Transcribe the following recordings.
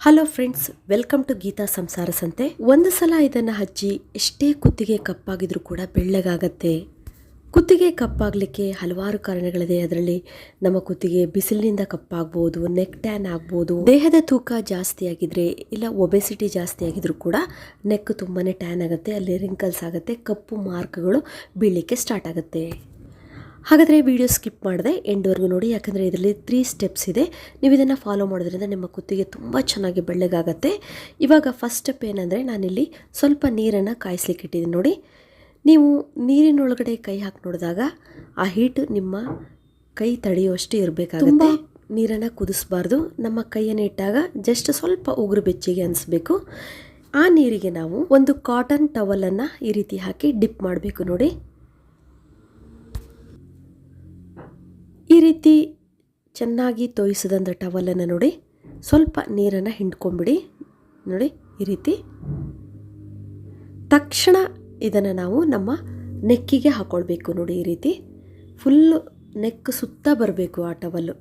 Hello friends, welcome to Geetha Samsara Sante. ಒಂದು ಸಲ ಇದನ್ನು ಹಚ್ಚಿ ಎಷ್ಟೇ ಕುತ್ತಿಗೆ ಕಪ್ಪಾಗಿದ್ರೂ ಕೂಡ ಬೆಳ್ಳಗಾಗತ್ತೆ. ಕುತ್ತಿಗೆ ಕಪ್ಪಾಗಲಿಕ್ಕೆ ಹಲವಾರು ಕಾರಣಗಳಿದೆ. ಅದರಲ್ಲಿ ನಮ್ಮ ಕುತ್ತಿಗೆ ಬಿಸಿಲಿನಿಂದ ಕಪ್ಪಾಗ್ಬೋದು, ನೆಕ್ ಟ್ಯಾನ್ ಆಗ್ಬೋದು, ದೇಹದ ತೂಕ ಜಾಸ್ತಿ ಆಗಿದ್ರೆ ಇಲ್ಲ ಒಬೆಸಿಟಿ ಜಾಸ್ತಿ ಆಗಿದ್ರೂ ಕೂಡ ನೆಕ್ ತುಂಬಾ ಟ್ಯಾನ್ ಆಗುತ್ತೆ, ಅಲ್ಲಿ ರಿಂಕಲ್ಸ್ ಆಗುತ್ತೆ, ಕಪ್ಪು ಮಾರ್ಕ್ಗಳು ಬೀಳಲಿಕ್ಕೆ ಸ್ಟಾರ್ಟ್ ಆಗುತ್ತೆ. ಹಾಗಾದರೆ ವಿಡಿಯೋ ಸ್ಕಿಪ್ ಮಾಡದೆ ಎಂಡ್ವರೆಗೂ ನೋಡಿ, ಯಾಕಂದರೆ ಇದರಲ್ಲಿ 3 ಸ್ಟೆಪ್ಸ್ ಇದೆ. ನೀವು ಇದನ್ನು ಫಾಲೋ ಮಾಡೋದ್ರಿಂದ ನಿಮ್ಮ ಕುತ್ತಿಗೆ ತುಂಬ ಚೆನ್ನಾಗಿ ಬೆಳ್ಳಗಾಗತ್ತೆ. ಇವಾಗ ಫಸ್ಟ್ ಸ್ಟೆಪ್ ಏನಂದರೆ, ನಾನಿಲ್ಲಿ ಸ್ವಲ್ಪ ನೀರನ್ನು ಕಾಯಿಸ್ಲಿಕ್ಕೆ ಇಟ್ಟಿದ್ದೀನಿ ನೋಡಿ. ನೀವು ನೀರಿನೊಳಗಡೆ ಕೈ ಹಾಕಿ ನೋಡಿದಾಗ ಆ ಹೀಟ್ ನಿಮ್ಮ ಕೈ ತಡೆಯುವಷ್ಟು ಇರಬೇಕಾಗುತ್ತೆ. ನೀರನ್ನು ಕುದಿಸ್ಬಾರ್ದು. ನಮ್ಮ ಕೈಯನ್ನು ಇಟ್ಟಾಗ ಜಸ್ಟ್ ಸ್ವಲ್ಪ ಉಗುರು ಬೆಚ್ಚಗೆ ಅನಿಸ್ಬೇಕು. ಆ ನೀರಿಗೆ ನಾವು ಒಂದು ಕಾಟನ್ ಟವಲನ್ನು ಈ ರೀತಿ ಹಾಕಿ ಡಿಪ್ ಮಾಡಬೇಕು ನೋಡಿ. ಈ ರೀತಿ ಚೆನ್ನಾಗಿ ತೋಯಿಸಿದಂಥ ಟವಲನ್ನು ನೋಡಿ, ಸ್ವಲ್ಪ ನೀರನ್ನು ಹಿಂಡ್ಕೊಂಬಿಡಿ ನೋಡಿ. ಈ ರೀತಿ ತಕ್ಷಣ ಇದನ್ನು ನಾವು ನಮ್ಮ ನೆಕ್ಕಿಗೆ ಹಾಕ್ಕೊಳ್ಬೇಕು ನೋಡಿ. ಈ ರೀತಿ ಫುಲ್ಲು ನೆಕ್ ಸುತ್ತ ಬರಬೇಕು ಆ ಟವಲ್ಲು.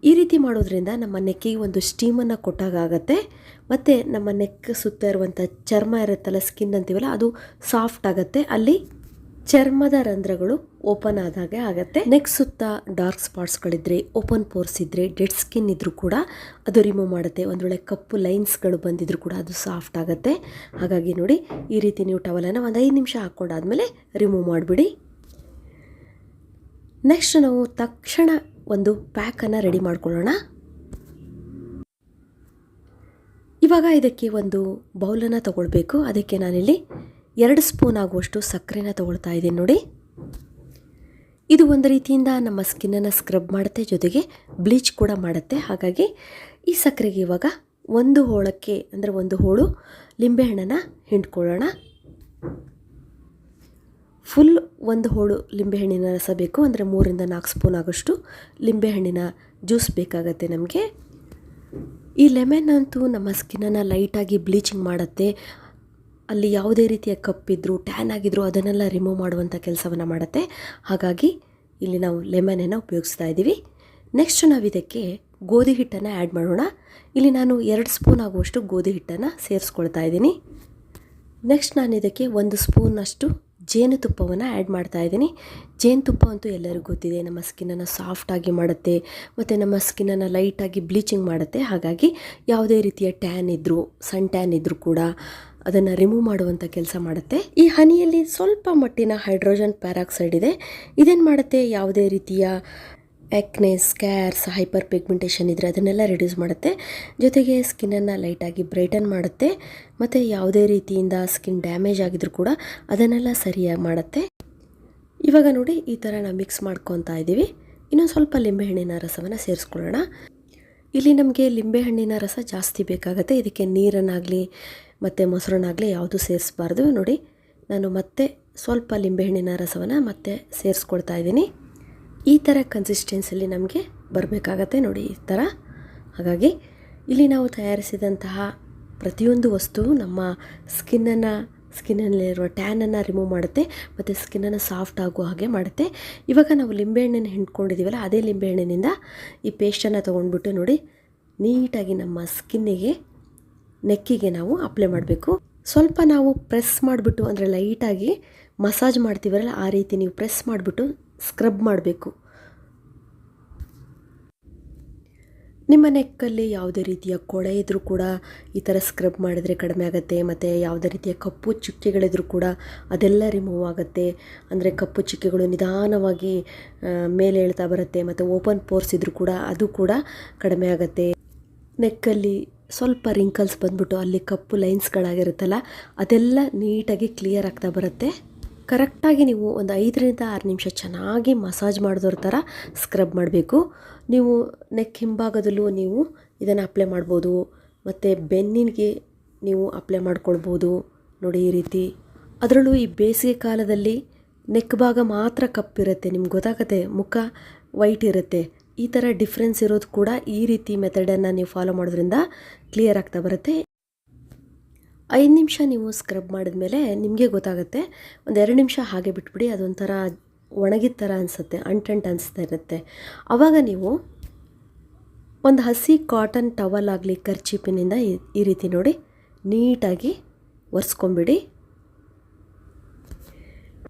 ಈ ರೀತಿ ಮಾಡೋದ್ರಿಂದ ನಮ್ಮ ನೆಕ್ಕಿಗೆ ಒಂದು ಸ್ಟೀಮನ್ನು ಕೊಟ್ಟಾಗತ್ತೆ. ಮತ್ತು ನಮ್ಮ ನೆಕ್ ಸುತ್ತ ಇರುವಂಥ ಚರ್ಮ ಇರುತ್ತಲ್ಲ, ಸ್ಕಿನ್ ಅಂತೀವಲ್ಲ, ಅದು ಸಾಫ್ಟ್ ಆಗುತ್ತೆ. ಅಲ್ಲಿ ಚರ್ಮದ ರಂಧ್ರಗಳು ಓಪನ್ ಆದಾಗೆ ಆಗುತ್ತೆ. ನೆಕ್ ಸುತ್ತ ಡಾರ್ಕ್ ಸ್ಪಾಟ್ಸ್ಗಳಿದ್ರೆ, ಓಪನ್ ಪೋರ್ಸ್ ಇದ್ದರೆ, ಡೆಡ್ ಸ್ಕಿನ್ ಇದ್ರೂ ಕೂಡ ಅದು ರಿಮೂವ್ ಮಾಡುತ್ತೆ. ಒಂದು ವೇಳೆ ಕಪ್ಪು ಲೈನ್ಸ್ಗಳು ಬಂದಿದ್ರು ಕೂಡ ಅದು ಸಾಫ್ಟ್ ಆಗುತ್ತೆ. ಹಾಗಾಗಿ ನೋಡಿ, ಈ ರೀತಿ ನೀವು ಟವಲನ್ನು ಒಂದು 5 ನಿಮಿಷ ಹಾಕ್ಕೊಂಡಾದ್ಮೇಲೆ ರಿಮೂವ್ ಮಾಡಿಬಿಡಿ. ನೆಕ್ಸ್ಟ್ ನಾವು ತಕ್ಷಣ ಒಂದು ಪ್ಯಾಕನ್ನು ರೆಡಿ ಮಾಡ್ಕೊಳ್ಳೋಣ. ಇವಾಗ ಇದಕ್ಕೆ ಒಂದು ಬೌಲನ್ನು ತಗೊಳ್ಬೇಕು. ಅದಕ್ಕೆ ನಾನಿಲ್ಲಿ 2 ಸ್ಪೂನ್ ಆಗುವಷ್ಟು ಸಕ್ಕರೆನ ತಗೊಳ್ತಾ ಇದ್ದೀನಿ ನೋಡಿ. ಇದು ಒಂದು ರೀತಿಯಿಂದ ನಮ್ಮ ಸ್ಕಿನ್ನನ್ನು ಸ್ಕ್ರಬ್ ಮಾಡುತ್ತೆ, ಜೊತೆಗೆ ಬ್ಲೀಚ್ ಕೂಡ ಮಾಡುತ್ತೆ. ಹಾಗಾಗಿ ಈ ಸಕ್ಕರೆಗೆ ಇವಾಗ ಒಂದು ಹೋಳಕ್ಕೆ ಅಂದರೆ ಒಂದು ಹೋಳು ಲಿಂಬೆಹಣ್ಣನ್ನು ಹಿಂಡ್ಕೊಳ್ಳೋಣ. ಫುಲ್ ಒಂದು ಹೋಳು ಲಿಂಬೆಹಣ್ಣಿನ ರಸ ಬೇಕು, ಅಂದರೆ 3ರಿಂದ 4 ಸ್ಪೂನ್ ಆಗೋಷ್ಟು ಲಿಂಬೆಹಣ್ಣಿನ ಜ್ಯೂಸ್ ಬೇಕಾಗತ್ತೆ ನಮಗೆ. ಈ ಲೆಮನ್ ಅಂತೂ ನಮ್ಮ ಸ್ಕಿನ್ನನ್ನು ಲೈಟಾಗಿ ಬ್ಲೀಚಿಂಗ್ ಮಾಡುತ್ತೆ. ಅಲ್ಲಿ ಯಾವುದೇ ರೀತಿಯ ಕಪ್ಪಿದ್ರು, ಟ್ಯಾನ್ ಆಗಿದ್ರು ಅದನ್ನೆಲ್ಲ ರಿಮೂವ್ ಮಾಡುವಂಥ ಕೆಲಸವನ್ನು ಮಾಡುತ್ತೆ. ಹಾಗಾಗಿ ಇಲ್ಲಿ ನಾವು ಲೆಮನನ್ನು ಉಪಯೋಗಿಸ್ತಾ ಇದ್ದೀವಿ. ನೆಕ್ಸ್ಟ್ ನಾವು ಇದಕ್ಕೆ ಗೋಧಿ ಹಿಟ್ಟನ್ನು ಆ್ಯಡ್ ಮಾಡೋಣ. ಇಲ್ಲಿ ನಾನು 2 ಸ್ಪೂನ್ ಆಗುವಷ್ಟು ಗೋಧಿ ಹಿಟ್ಟನ್ನು ಸೇರಿಸ್ಕೊಳ್ತಾ ಇದ್ದೀನಿ. ನೆಕ್ಸ್ಟ್ ನಾನು ಇದಕ್ಕೆ 1 ಸ್ಪೂನಷ್ಟು ಜೇನುತುಪ್ಪವನ್ನು ಆ್ಯಡ್ ಮಾಡ್ತಾ ಇದ್ದೀನಿ. ಜೇನುತುಪ್ಪ ಅಂತೂ ಎಲ್ಲರಿಗೂ ಗೊತ್ತಿದೆ, ನಮ್ಮ ಸ್ಕಿನ್ನನ್ನು ಸಾಫ್ಟಾಗಿ ಮಾಡುತ್ತೆ ಮತ್ತು ನಮ್ಮ ಸ್ಕಿನ್ನನ್ನು ಲೈಟಾಗಿ ಬ್ಲೀಚಿಂಗ್ ಮಾಡುತ್ತೆ. ಹಾಗಾಗಿ ಯಾವುದೇ ರೀತಿಯ ಟ್ಯಾನ್ ಇದ್ದರೂ, ಸನ್ ಟ್ಯಾನ್ ಇದ್ದರೂ ಕೂಡ ಅದನ್ನು ರಿಮೂವ್ ಮಾಡುವಂಥ ಕೆಲಸ ಮಾಡುತ್ತೆ. ಈ ಹನಿಯಲ್ಲಿ ಸ್ವಲ್ಪ ಮಟ್ಟಿನ ಹೈಡ್ರೋಜನ್ ಪ್ಯಾರಾಕ್ಸೈಡ್ ಇದೆ. ಇದೇನು ಮಾಡುತ್ತೆ, ಯಾವುದೇ ರೀತಿಯ ಆ್ಯಕ್ನೆ, ಸ್ಕ್ಯಾರ್ಸ್, ಹೈಪರ್ ಪಿಗ್ಮೆಂಟೇಷನ್ ಇದ್ದರೆ ಅದನ್ನೆಲ್ಲ ರಿಡ್ಯೂಸ್ ಮಾಡುತ್ತೆ. ಜೊತೆಗೆ ಸ್ಕಿನ್ನನ್ನು ಲೈಟಾಗಿ ಬ್ರೈಟನ್ ಮಾಡುತ್ತೆ. ಮತ್ತು ಯಾವುದೇ ರೀತಿಯಿಂದ ಸ್ಕಿನ್ ಡ್ಯಾಮೇಜ್ ಆಗಿದ್ರೂ ಕೂಡ ಅದನ್ನೆಲ್ಲ ಸರಿಯಾಗಿ ಮಾಡುತ್ತೆ. ಇವಾಗ ನೋಡಿ, ಈ ಥರ ನಾವು ಮಿಕ್ಸ್ ಮಾಡ್ಕೊತಾ ಇದ್ದೀವಿ. ಇನ್ನೊಂದು ಸ್ವಲ್ಪ ಲಿಂಬೆಹಣ್ಣಿನ ರಸವನ್ನು ಸೇರಿಸ್ಕೊಳ್ಳೋಣ. ಇಲ್ಲಿ ನಮಗೆ ಲಿಂಬೆಹಣ್ಣಿನ ರಸ ಜಾಸ್ತಿ ಬೇಕಾಗುತ್ತೆ. ಇದಕ್ಕೆ ನೀರನ್ನಾಗಲಿ ಮತ್ತು ಮೊಸರನ್ನಾಗಲಿ ಯಾವುದೂ ಸೇರಿಸಬಾರ್ದು ನೋಡಿ. ನಾನು ಮತ್ತೆ ಸ್ವಲ್ಪ ಲಿಂಬೆಹಣ್ಣಿನ ರಸವನ್ನು ಮತ್ತೆ ಸೇರಿಸ್ಕೊಳ್ತಾ ಇದ್ದೀನಿ. ಈ ಥರ ಕನ್ಸಿಸ್ಟೆನ್ಸಿಯಲ್ಲಿ ನಮಗೆ ಬರಬೇಕಾಗತ್ತೆ ನೋಡಿ, ಈ ಥರ. ಹಾಗಾಗಿ ಇಲ್ಲಿ ನಾವು ತಯಾರಿಸಿದಂತಹ ಪ್ರತಿಯೊಂದು ವಸ್ತುವು ನಮ್ಮ ಸ್ಕಿನ್ನಲ್ಲಿರುವ ಟ್ಯಾನನ್ನು ರಿಮೂವ್ ಮಾಡುತ್ತೆ ಮತ್ತು ಸ್ಕಿನ್ನನ್ನು ಸಾಫ್ಟ್ ಆಗೋ ಹಾಗೆ ಮಾಡುತ್ತೆ. ಇವಾಗ ನಾವು ಲಿಂಬೆಹಣ್ಣನ್ನು ಹಿಂಡ್ಕೊಂಡಿದ್ದೀವಲ್ಲ, ಅದೇ ಲಿಂಬೆಹಣ್ಣಿನಿಂದ ಈ ಪೇಸ್ಟನ್ನು ತೊಗೊಂಡ್ಬಿಟ್ಟು ನೋಡಿ, ನೀಟಾಗಿ ನಮ್ಮ ಸ್ಕಿನ್ನಿಗೆ, ನೆಕ್ಕಿಗೆ ನಾವು ಅಪ್ಲೈ ಮಾಡಬೇಕು. ಸ್ವಲ್ಪ ನಾವು ಪ್ರೆಸ್ ಮಾಡಿಬಿಟ್ಟು, ಅಂದರೆ ಲೈಟಾಗಿ ಮಸಾಜ್ ಮಾಡ್ತೀವಲ್ಲ, ಆ ರೀತಿ ನೀವು ಪ್ರೆಸ್ ಮಾಡಿಬಿಟ್ಟು ಸ್ಕ್ರಬ್ ಮಾಡಬೇಕು. ನಿಮ್ಮ ನೆಕ್ಕಲ್ಲಿ ಯಾವುದೇ ರೀತಿಯ ಕೊಳೆ ಇದ್ದರೂ ಕೂಡ ಈ ಥರ ಸ್ಕ್ರಬ್ ಮಾಡಿದರೆ ಕಡಿಮೆ ಆಗುತ್ತೆ. ಮತ್ತು ಯಾವುದೇ ರೀತಿಯ ಕಪ್ಪು ಚುಕ್ಕೆಗಳಿದ್ರೂ ಕೂಡ ಅದೆಲ್ಲ ರಿಮೂವ್ ಆಗುತ್ತೆ. ಅಂದರೆ ಕಪ್ಪು ಚುಕ್ಕೆಗಳು ನಿಧಾನವಾಗಿ ಮೇಲೆ ಏಳ್ತಾ ಬರುತ್ತೆ. ಮತ್ತು ಓಪನ್ ಪೋರ್ಸ್ ಇದ್ದರೂ ಕೂಡ ಅದು ಕೂಡ ಕಡಿಮೆ ಆಗುತ್ತೆ. ನೆಕ್ಕಲ್ಲಿ ಸ್ವಲ್ಪ ರಿಂಕಲ್ಸ್ ಬಂದ್ಬಿಟ್ಟು ಅಲ್ಲಿ ಕಪ್ಪು ಲೈನ್ಸ್ಗಳಾಗಿರುತ್ತಲ್ಲ, ಅದೆಲ್ಲ ನೀಟಾಗಿ ಕ್ಲಿಯರ್ ಆಗ್ತಾ ಬರುತ್ತೆ. ಕರೆಕ್ಟಾಗಿ ನೀವು ಒಂದು 5ರಿಂದ 6 ನಿಮಿಷ ಚೆನ್ನಾಗಿ ಮಸಾಜ್ ಮಾಡಿದವ್ರ ಥರ ಸ್ಕ್ರಬ್ ಮಾಡಬೇಕು. ನೀವು ನೆಕ್ ಹಿಂಭಾಗದಲ್ಲೂ ನೀವು ಇದನ್ನು ಅಪ್ಲೈ ಮಾಡ್ಬೋದು, ಮತ್ತು ಬೆನ್ನಿಗೆ ನೀವು ಅಪ್ಲೈ ಮಾಡ್ಕೊಳ್ಬೋದು ನೋಡಿ, ಈ ರೀತಿ. ಅದರಲ್ಲೂ ಈ ಬೇಸಿಗೆ ಕಾಲದಲ್ಲಿ ನೆಕ್ ಭಾಗ ಮಾತ್ರ ಕಪ್ಪಿರುತ್ತೆ, ನಿಮ್ಗೆ ಗೊತ್ತಾಗುತ್ತೆ, ಮುಖ ವೈಟ್ ಇರುತ್ತೆ. ಈ ಥರ ಡಿಫ್ರೆನ್ಸ್ ಇರೋದು ಕೂಡ ಈ ರೀತಿ ಮೆಥಡನ್ನು ನೀವು ಫಾಲೋ ಮಾಡೋದ್ರಿಂದ ಕ್ಲಿಯರ್ ಆಗ್ತಾ ಬರುತ್ತೆ. 5 ನಿಮಿಷ ನೀವು ಸ್ಕ್ರಬ್ ಮಾಡಿದ್ಮೇಲೆ ನಿಮಗೆ ಗೊತ್ತಾಗುತ್ತೆ. ಒಂದು 2 ನಿಮಿಷ ಹಾಗೆ ಬಿಟ್ಬಿಡಿ, ಅದೊಂಥರ ಒಣಗಿದ ಥರ ಅನಿಸುತ್ತೆ, ಅಂಟಂಟು ಅನಿಸ್ತಾ ಇರುತ್ತೆ. ಆವಾಗ ನೀವು ಒಂದು ಹಸಿ ಕಾಟನ್ ಟವಲ್ ಆಗಲಿ ಕರ್ಚೀಪಿನಿಂದ ಈ ರೀತಿ ನೋಡಿ ನೀಟಾಗಿ ಒರೆಸ್ಕೊಂಬಿಡಿ.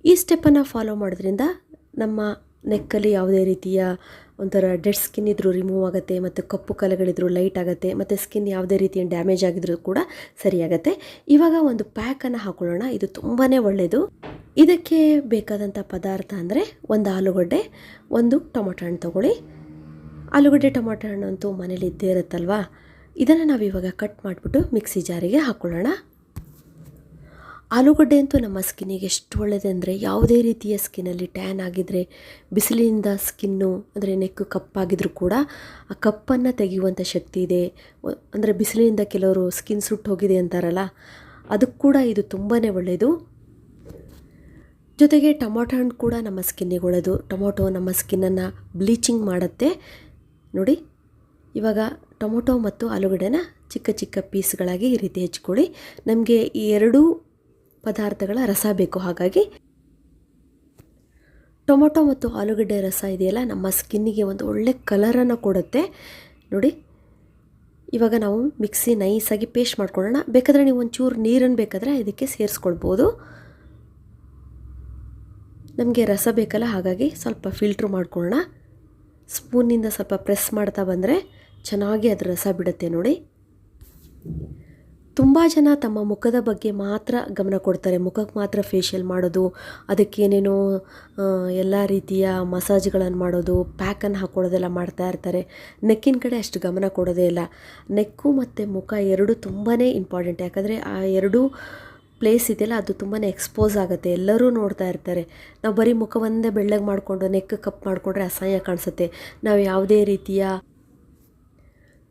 ಈ ಸ್ಟೆಪ್ಪನ್ನು ಫಾಲೋ ಮಾಡೋದ್ರಿಂದ ನಮ್ಮ ನೆಕ್ಕಲ್ಲಿ ಯಾವುದೇ ರೀತಿಯ ಒಂಥರ ಡೆಡ್ ಸ್ಕಿನ್ ಇದ್ರೂ ರಿಮೂವ್ ಆಗುತ್ತೆ, ಮತ್ತು ಕಪ್ಪು ಕಲೆಗಳಿದ್ರೂ ಲೈಟ್ ಆಗುತ್ತೆ, ಮತ್ತು ಸ್ಕಿನ್ ಯಾವುದೇ ರೀತಿಯ ಡ್ಯಾಮೇಜ್ ಆಗಿದ್ರೂ ಕೂಡ ಸರಿಯಾಗುತ್ತೆ. ಇವಾಗ ಒಂದು ಪ್ಯಾಕನ್ನು ಹಾಕೊಳ್ಳೋಣ. ಇದು ತುಂಬಾ ಒಳ್ಳೆಯದು. ಇದಕ್ಕೆ ಬೇಕಾದಂಥ ಪದಾರ್ಥ ಅಂದರೆ ಒಂದು ಆಲೂಗಡ್ಡೆ, ಒಂದು ಟೊಮೊಟೊ ಹಣ್ಣು ತೊಗೊಳ್ಳಿ. ಆಲೂಗಡ್ಡೆ ಟೊಮೊಟೊ ಹಣ್ಣು ಅಂತೂ ಮನೇಲಿ ಇದ್ದೇ ಇರುತ್ತಲ್ವ. ಇದನ್ನು ನಾವು ಇವಾಗ ಕಟ್ ಮಾಡಿಬಿಟ್ಟು ಮಿಕ್ಸಿ ಜಾರಿಗೆ ಹಾಕ್ಕೊಳ್ಳೋಣ. ಆಲೂಗಡ್ಡೆ ಅಂತೂ ನಮ್ಮ ಸ್ಕಿನ್ನಿಗೆ ಎಷ್ಟು ಒಳ್ಳೆಯದು ಅಂದರೆ, ಯಾವುದೇ ರೀತಿಯ ಸ್ಕಿನ್ನಲ್ಲಿ ಟ್ಯಾನ್ ಆಗಿದ್ದರೆ, ಬಿಸಿಲಿನಿಂದ ಸ್ಕಿನ್ನು ಅಂದರೆ ನೆಕ್ಕು ಕಪ್ಪಾಗಿದ್ರೂ ಕೂಡ ಆ ಕಪ್ಪನ್ನು ತೆಗೆಯುವಂಥ ಶಕ್ತಿ ಇದೆ. ಅಂದರೆ ಬಿಸಿಲಿನಿಂದ ಕೆಲವರು ಸ್ಕಿನ್ ಸುಟ್ಟು ಹೋಗಿದೆ ಅಂತಾರಲ್ಲ, ಅದಕ್ಕೆ ಕೂಡ ಇದು ತುಂಬಾ ಒಳ್ಳೆಯದು. ಜೊತೆಗೆ ಟೊಮೊಟೊ ಹಣ್ಣು ಕೂಡ ನಮ್ಮ ಸ್ಕಿನ್ನಿಗೆ ಒಳ್ಳೆಯದು. ಟೊಮೊಟೊ ನಮ್ಮ ಸ್ಕಿನ್ನನ್ನು ಬ್ಲೀಚಿಂಗ್ ಮಾಡುತ್ತೆ ನೋಡಿ. ಇವಾಗ ಟೊಮೊಟೊ ಮತ್ತು ಆಲೂಗಡ್ಡೆನ ಚಿಕ್ಕ ಚಿಕ್ಕ ಪೀಸ್ಗಳಾಗಿ ಈ ರೀತಿ ಹೆಚ್ಕೊಳ್ಳಿ. ನಮಗೆ ಈ ಎರಡೂ ಪದಾರ್ಥಗಳ ರಸ ಬೇಕು. ಹಾಗಾಗಿ ಟೊಮೊಟೊ ಮತ್ತು ಆಲೂಗಡ್ಡೆ ರಸ ಇದೆಯಲ್ಲ, ನಮ್ಮ ಸ್ಕಿನ್ನಿಗೆ ಒಂದು ಒಳ್ಳೆ ಕಲರನ್ನು ಕೊಡುತ್ತೆ ನೋಡಿ. ಇವಾಗ ನಾವು ಮಿಕ್ಸಿ ನೈಸಾಗಿ ಪೇಸ್ಟ್ ಮಾಡ್ಕೊಳ್ಳೋಣ. ಬೇಕಾದರೆ ನೀವು ಒಂಚೂರು ನೀರನ್ನು ಬೇಕಾದರೆ ಇದಕ್ಕೆ ಸೇರಿಸ್ಕೊಳ್ಬೋದು. ನಮಗೆ ರಸ ಬೇಕಲ್ಲ, ಹಾಗಾಗಿ ಸ್ವಲ್ಪ ಫಿಲ್ಟ್ರ್ ಮಾಡ್ಕೊಳ್ಳೋಣ. ಸ್ಪೂನಿಂದ ಸ್ವಲ್ಪ ಪ್ರೆಸ್ ಮಾಡ್ತಾ ಬಂದರೆ ಚೆನ್ನಾಗಿ ಅದರ ರಸ ಬಿಡುತ್ತೆ ನೋಡಿ. ತುಂಬ ಜನ ತಮ್ಮ ಮುಖದ ಬಗ್ಗೆ ಮಾತ್ರ ಗಮನ ಕೊಡ್ತಾರೆ. ಮುಖಕ್ಕೆ ಮಾತ್ರ ಫೇಶಿಯಲ್ ಮಾಡೋದು, ಅದಕ್ಕೇನೇನೋ ಎಲ್ಲ ರೀತಿಯ ಮಸಾಜ್ಗಳನ್ನು ಮಾಡೋದು, ಪ್ಯಾಕನ್ನು ಹಾಕ್ಕೊಳ್ಳೋದೆಲ್ಲ ಮಾಡ್ತಾ ಇರ್ತಾರೆ. ನೆಕ್ಕಿನ ಕಡೆ ಅಷ್ಟು ಗಮನ ಕೊಡೋದೇ ಇಲ್ಲ. ನೆಕ್ಕು ಮತ್ತು ಮುಖ ಎರಡೂ ತುಂಬಾ ಇಂಪಾರ್ಟೆಂಟ್. ಯಾಕಂದರೆ ಆ ಎರಡೂ ಪ್ಲೇಸ್ ಇದೆಯಲ್ಲ, ಅದು ತುಂಬಾ ಎಕ್ಸ್ಪೋಸ್ ಆಗುತ್ತೆ. ಎಲ್ಲರೂ ನೋಡ್ತಾ ಇರ್ತಾರೆ. ನಾವು ಬರೀ ಮುಖವೊಂದೇ ಬೆಳ್ಳಗೆ ಮಾಡಿಕೊಂಡು ನೆಕ್ ಕಪ್ ಮಾಡಿಕೊಂಡ್ರೆ ಅಸಹ್ಯ ಕಾಣಿಸುತ್ತೆ. ನಾವು ಯಾವುದೇ ರೀತಿಯ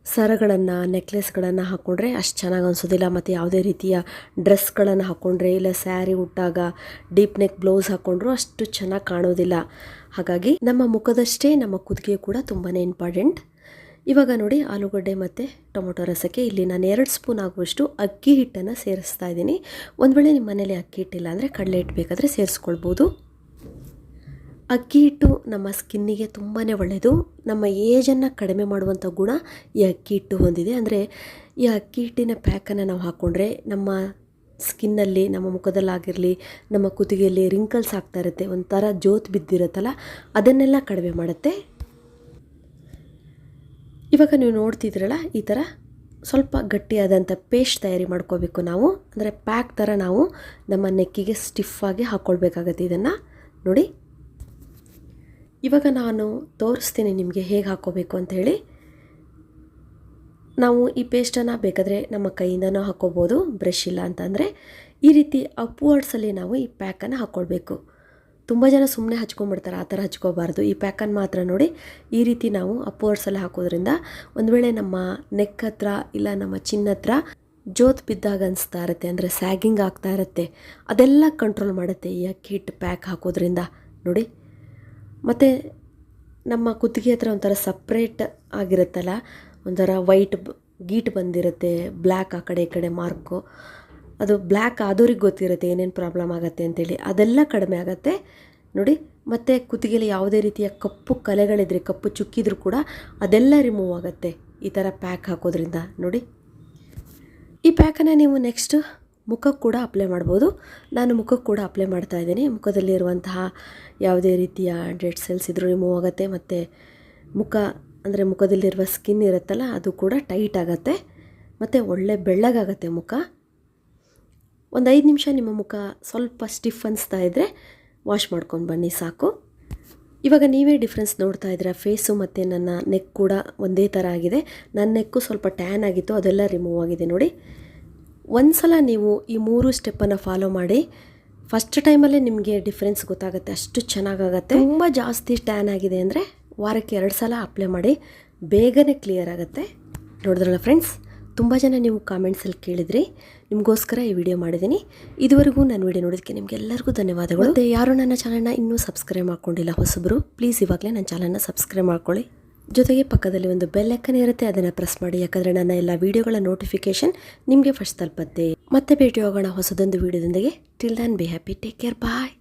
ಸರಗಳನ್ನು, ನೆಕ್ಲೆಸ್ಗಳನ್ನು ಹಾಕ್ಕೊಂಡ್ರೆ ಅಷ್ಟು ಚೆನ್ನಾಗಿ ಅನಿಸೋದಿಲ್ಲ. ಮತ್ತು ಯಾವುದೇ ರೀತಿಯ ಡ್ರೆಸ್ಗಳನ್ನು ಹಾಕ್ಕೊಂಡ್ರೆ, ಇಲ್ಲ ಸ್ಯಾರಿ ಉಟ್ಟಾಗ ಡೀಪ್ ನೆಕ್ ಬ್ಲೌಸ್ ಹಾಕ್ಕೊಂಡ್ರೂ ಅಷ್ಟು ಚೆನ್ನಾಗಿ ಕಾಣೋದಿಲ್ಲ. ಹಾಗಾಗಿ ನಮ್ಮ ಮುಖದಷ್ಟೇ ನಮ್ಮ ಕುತ್ತಿಗೆ ಕೂಡ ತುಂಬಾ ಇಂಪಾರ್ಟೆಂಟ್. ಇವಾಗ ನೋಡಿ, ಆಲೂಗಡ್ಡೆ ಮತ್ತು ಟೊಮೊಟೊ ರಸಕ್ಕೆ ಇಲ್ಲಿ ನಾನು 2 ಸ್ಪೂನ್ ಆಗುವಷ್ಟು ಅಕ್ಕಿ ಹಿಟ್ಟನ್ನು ಸೇರಿಸ್ತಾ ಇದ್ದೀನಿ. ಒಂದು ವೇಳೆ ನಿಮ್ಮ ಮನೇಲಿ ಅಕ್ಕಿ ಹಿಟ್ಟಿಲ್ಲ ಅಂದರೆ ಕಡಲೆ ಹಿಟ್ಟು ಬೇಕಾದರೆ ಸೇರಿಸ್ಕೊಳ್ಬೋದು. ಅಕ್ಕಿ ಹಿಟ್ಟು ನಮ್ಮ ಸ್ಕಿನ್ನಿಗೆ ತುಂಬಾ ಒಳ್ಳೆಯದು. ನಮ್ಮ ಏಜನ್ನು ಕಡಿಮೆ ಮಾಡುವಂಥ ಗುಣ ಈ ಅಕ್ಕಿ ಹಿಟ್ಟು ಹೊಂದಿದೆ. ಅಂದರೆ ಈ ಅಕ್ಕಿ ಹಿಟ್ಟಿನ ಪ್ಯಾಕನ್ನು ನಾವು ಹಾಕ್ಕೊಂಡ್ರೆ ನಮ್ಮ ಸ್ಕಿನ್ನಲ್ಲಿ, ನಮ್ಮ ಮುಖದಲ್ಲಾಗಿರಲಿ, ನಮ್ಮ ಕುತ್ತಿಗೆಯಲ್ಲಿ ರಿಂಕಲ್ಸ್ ಆಗ್ತಾ ಇರುತ್ತೆ, ಒಂಥರ ಜೋತ್ ಬಿದ್ದಿರುತ್ತಲ್ಲ, ಅದನ್ನೆಲ್ಲ ಕಡಿಮೆ ಮಾಡುತ್ತೆ. ಇವಾಗ ನೀವು ನೋಡ್ತಿದ್ದೀರಲ್ಲ, ಈ ಥರ ಸ್ವಲ್ಪ ಗಟ್ಟಿಯಾದಂಥ ಪೇಸ್ಟ್ ತಯಾರಿ ಮಾಡ್ಕೋಬೇಕು ನಾವು. ಅಂದರೆ ಪ್ಯಾಕ್ ಥರ ನಾವು ನಮ್ಮ ನೆಕ್ಕಿಗೆ ಸ್ಟಿಫಾಗಿ ಹಾಕ್ಕೊಳ್ಬೇಕಾಗತ್ತೆ. ಇದನ್ನು ನೋಡಿ, ಇವಾಗ ನಾನು ತೋರಿಸ್ತೀನಿ ನಿಮಗೆ ಹೇಗೆ ಹಾಕ್ಕೋಬೇಕು ಅಂತ ಹೇಳಿ. ನಾವು ಈ ಪೇಸ್ಟನ್ನು ಬೇಕಾದರೆ ನಮ್ಮ ಕೈಯಿಂದನೂ ಹಾಕ್ಕೋಬೋದು, ಬ್ರಷ್ ಇಲ್ಲ ಅಂತಂದರೆ. ಈ ರೀತಿ ಅಪ್ವರ್ಡ್ಸಲ್ಲಿ ನಾವು ಈ ಪ್ಯಾಕನ್ನು ಹಾಕ್ಕೊಳ್ಬೇಕು. ತುಂಬ ಜನ ಸುಮ್ಮನೆ ಹಚ್ಕೊಂಡ್ಬಿಡ್ತಾರೆ, ಆ ಥರ ಹಚ್ಕೋಬಾರ್ದು. ಈ ಪ್ಯಾಕನ್ನು ಮಾತ್ರ ನೋಡಿ ಈ ರೀತಿ ನಾವು ಅಪ್ವರ್ಡ್ಸಲ್ಲಿ ಹಾಕೋದ್ರಿಂದ ಒಂದು ವೇಳೆ ನಮ್ಮ ನೆಕ್ ಹತ್ರ ಇಲ್ಲ ನಮ್ಮ ಚಿನ್ನ ಹತ್ರ ಜೋತ್ ಬಿದ್ದಾಗ ಅನಿಸ್ತಾ ಇರುತ್ತೆ, ಅಂದರೆ ಸ್ಯಾಗಿಂಗ್ ಆಗ್ತಾ ಇರುತ್ತೆ, ಅದೆಲ್ಲ ಕಂಟ್ರೋಲ್ ಮಾಡುತ್ತೆ ಈ ಅಕ್ಕಿ ಹಿಟ್ಟು ಪ್ಯಾಕ್ ಹಾಕೋದ್ರಿಂದ ನೋಡಿ. ಮತ್ತು ನಮ್ಮ ಕುತ್ತಿಗೆ ಹತ್ರ ಒಂಥರ ಸಪ್ರೇಟ್ ಆಗಿರುತ್ತಲ್ಲ, ಒಂಥರ ವೈಟ್ ಗೀಟ್ ಬಂದಿರುತ್ತೆ, ಬ್ಲ್ಯಾಕ್ ಆ ಕಡೆ ಈ ಕಡೆ ಮಾರ್ಕು, ಅದು ಬ್ಲ್ಯಾಕ್ ಆದವ್ರಿಗೆ ಗೊತ್ತಿರುತ್ತೆ ಏನೇನು ಪ್ರಾಬ್ಲಮ್ ಆಗುತ್ತೆ ಅಂತೇಳಿ. ಅದೆಲ್ಲ ಕಡಿಮೆ ಆಗುತ್ತೆ ನೋಡಿ. ಮತ್ತು ಕುತ್ತಿಗೆಯಲ್ಲಿ ಯಾವುದೇ ರೀತಿಯ ಕಪ್ಪು ಕಲೆಗಳಿದ್ರೆ, ಕಪ್ಪು ಚುಕ್ಕಿದ್ರೂ ಕೂಡ ಅದೆಲ್ಲ ರಿಮೂವ್ ಆಗುತ್ತೆ ಈ ಥರ ಪ್ಯಾಕ್ ಹಾಕೋದ್ರಿಂದ ನೋಡಿ. ಈ ಪ್ಯಾಕನ್ನು ನೀವು ನೆಕ್ಸ್ಟ್ ಮುಖಕ್ಕೆ ಕೂಡ ಅಪ್ಲೈ ಮಾಡ್ಬೋದು. ನಾನು ಮುಖಕ್ಕೆ ಕೂಡ ಅಪ್ಲೈ ಮಾಡ್ತಾ ಇದ್ದೀನಿ. ಮುಖದಲ್ಲಿರುವಂತಹ ಯಾವುದೇ ರೀತಿಯ ಡೆಡ್ ಸೆಲ್ಸ್ ಇದ್ರೂ ರಿಮೂವ್ ಆಗುತ್ತೆ. ಮತ್ತು ಮುಖ ಅಂದರೆ ಮುಖದಲ್ಲಿರುವ ಸ್ಕಿನ್ ಇರುತ್ತಲ್ಲ, ಅದು ಕೂಡ ಟೈಟ್ ಆಗುತ್ತೆ, ಮತ್ತು ಒಳ್ಳೆ ಬೆಳ್ಳಗಾಗತ್ತೆ ಮುಖ. ಒಂದು 5 ನಿಮಿಷ ನಿಮ್ಮ ಮುಖ ಸ್ವಲ್ಪ ಸ್ಟಿಫ್ ಅನಿಸ್ತಾ ಇದ್ದರೆ ವಾಶ್ ಮಾಡ್ಕೊಂಡು ಬನ್ನಿ, ಸಾಕು. ಇವಾಗ ನೀವೇ ಡಿಫ್ರೆನ್ಸ್ ನೋಡ್ತಾ ಇದ್ದೀರಾ. ಫೇಸು ಮತ್ತು ನನ್ನ ನೆಕ್ ಕೂಡ ಒಂದೇ ಥರ ಆಗಿದೆ. ನನ್ನ ನೆಕ್ಕು ಸ್ವಲ್ಪ ಟ್ಯಾನ್ ಆಗಿತ್ತು, ಅದೆಲ್ಲ ರಿಮೂವ್ ಆಗಿದೆ ನೋಡಿ. ಒಂದು ಸಲ ನೀವು ಈ 3 ಸ್ಟೆಪ್ಪನ್ನು ಫಾಲೋ ಮಾಡಿ, ಫಸ್ಟ್ ಟೈಮಲ್ಲೇ ನಿಮಗೆ ಡಿಫ್ರೆನ್ಸ್ ಗೊತ್ತಾಗುತ್ತೆ, ಅಷ್ಟು ಚೆನ್ನಾಗಾಗತ್ತೆ. ತುಂಬ ಜಾಸ್ತಿ ಟ್ಯಾನ್ ಆಗಿದೆ ಅಂದರೆ ವಾರಕ್ಕೆ 2 ಸಲ ಅಪ್ಲೈ ಮಾಡಿ, ಬೇಗನೆ ಕ್ಲಿಯರ್ ಆಗುತ್ತೆ. ನೋಡಿದ್ರಲ್ಲ ಫ್ರೆಂಡ್ಸ್, ತುಂಬ ಜನ ನೀವು ಕಾಮೆಂಟ್ಸಲ್ಲಿ ಕೇಳಿದ್ರಿ, ನಿಮಗೋಸ್ಕರ ಈ ವಿಡಿಯೋ ಮಾಡಿದ್ದೀನಿ. ಇದುವರೆಗೂ ನಾನು ವಿಡಿಯೋ ನೋಡೋದಕ್ಕೆ ನಿಮಗೆಲ್ಲರಿಗೂ ಧನ್ಯವಾದಗಳು. ಮತ್ತು ಯಾರು ನನ್ನ ಚಾನಲ್ನ ಇನ್ನೂ ಸಬ್ಸ್ಕ್ರೈಬ್ ಮಾಡ್ಕೊಂಡಿಲ್ಲ ಹೊಸಬರು, ಪ್ಲೀಸ್ ಇವಾಗಲೇ ನನ್ನ ಚಾನಲ್ನ ಸಬ್ಸ್ಕ್ರೈಬ್ ಮಾಡ್ಕೊಳ್ಳಿ. ಜೊತೆಗೆ ಪಕ್ಕದಲ್ಲಿ ಒಂದು ಬೆಲ್ ಐಕಾನ್ ಇರುತ್ತೆ, ಅದನ್ನು ಪ್ರೆಸ್ ಮಾಡಿ. ಯಾಕಂದರೆ ನನ್ನ ಎಲ್ಲ ವೀಡಿಯೋಗಳ ನೋಟಿಫಿಕೇಶನ್ ನಿಮಗೆ ಫಸ್ಟ್ ತಲುಪುತ್ತೆ. ಮತ್ತೆ ಭೇಟಿ ಹೋಗೋಣ ಹೊಸದೊಂದು ವೀಡಿಯೋದೊಂದಿಗೆ. Till then be happy, take care, bye.